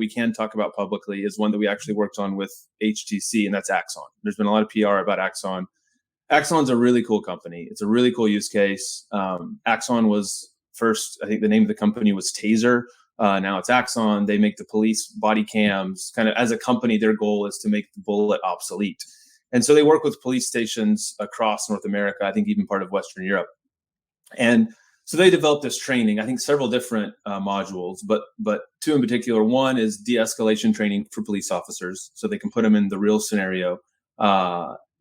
we can talk about publicly is one that we actually worked on with HTC, and that's Axon. There's been a lot of PR about Axon. Axon's a really cool company. It's a really cool use case. Axon was first, I think the name of the company was Taser. Now it's Axon. They make the police body cams. Kind of as a company, their goal is to make the bullet obsolete. And so they work with police stations across North America, I think even part of Western Europe. And so they developed this training, I think several different modules, but two in particular. One is de-escalation training for police officers, so they can put them in the real scenario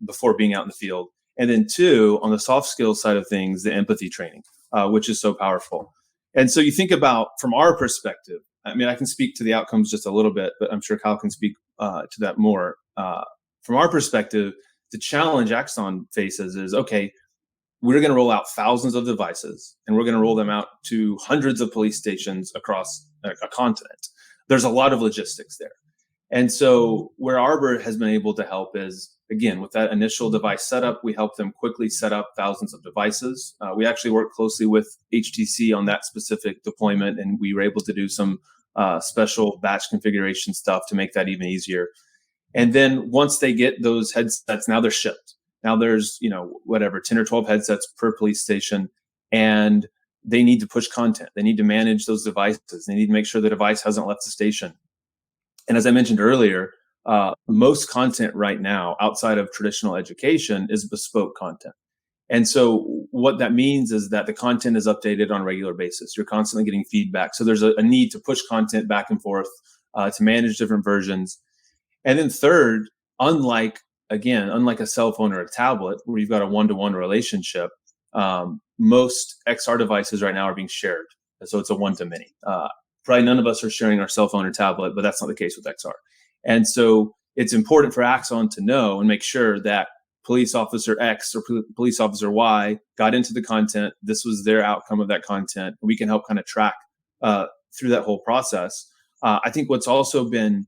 before being out in the field. And then two, on the soft skills side of things, the empathy training, which is so powerful. And so you think about, from our perspective, I mean, I can speak to the outcomes just a little bit, but I'm sure Kyle can speak to that more. From our perspective, the challenge Axon faces is, okay, we're going to roll out thousands of devices, and we're going to roll them out to hundreds of police stations across a continent. There's a lot of logistics there. And so where Arbor has been able to help is, again, with that initial device setup, we help them quickly set up thousands of devices. We actually work closely with HTC on that specific deployment, and we were able to do some special batch configuration stuff to make that even easier. And then once they get those headsets, now they're shipped. Now there's, 10 or 12 headsets per police station, and they need to push content. They need to manage those devices. They need to make sure the device hasn't left the station. And as I mentioned earlier, most content right now outside of traditional education is bespoke content. And so what that means is that the content is updated on a regular basis. You're constantly getting feedback. So there's a need to push content back and forth to manage different versions. And then third, unlike a cell phone or a tablet where you've got a one-to-one relationship, most XR devices right now are being shared. So it's a one-to-many. Probably none of us are sharing our cell phone or tablet, but that's not the case with XR. And so it's important for Axon to know and make sure that police officer X or police officer Y got into the content. This was their outcome of that content. We can help kind of track through that whole process. I think what's also been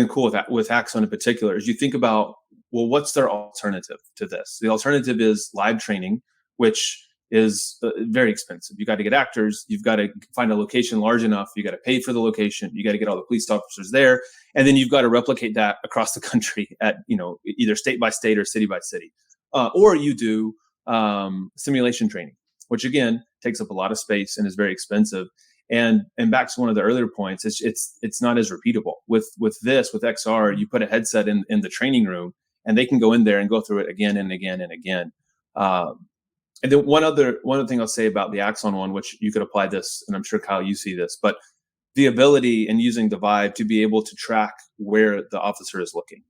cool with Axon in particular is you think about, well, what's their alternative to this? The alternative is live training, which is very expensive. You got to get actors. You've got to find a location large enough. You got to pay for the location. You got to get all the police officers there. And then you've got to replicate that across the country at, either state by state or city by city. Or you do simulation training, which again takes up a lot of space and is very expensive. And back to one of the earlier points, it's not as repeatable. With XR, you put a headset in the training room, and they can go in there and go through it again and again and again. And then one other thing I'll say about the Axon one, which you could apply this, and I'm sure Kyle, you see this, but the ability in using the Vive to be able to track where the officer is looking.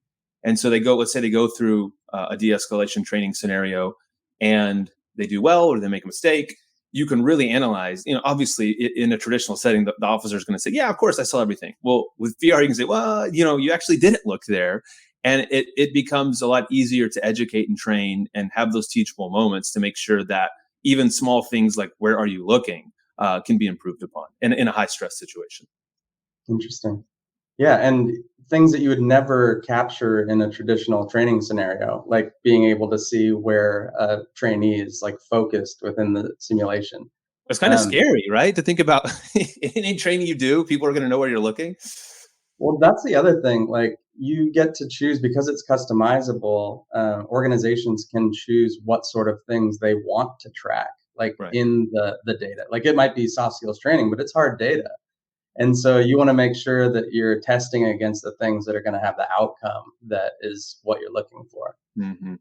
And so let's say they go through a de-escalation training scenario and they do well or they make a mistake. You can really analyze, obviously in a traditional setting, the officer is going to say, yeah, of course I saw everything. Well, with VR, you can say, well, you actually didn't look there. And it becomes a lot easier to educate and train and have those teachable moments to make sure that even small things like where are you looking can be improved upon in a high stress situation. Interesting. Yeah. And things that you would never capture in a traditional training scenario, like being able to see where a trainee is like focused within the simulation. It's kind of scary, right? To think about any training you do, people are going to know where you're looking. Well, that's the other thing. Like you get to choose, because it's customizable. Organizations can choose what sort of things they want to track, like right. in the data. Like it might be soft skills training, but it's hard data. And so you want to make sure that you're testing against the things that are going to have the outcome that is what you're looking for. Mm-hmm.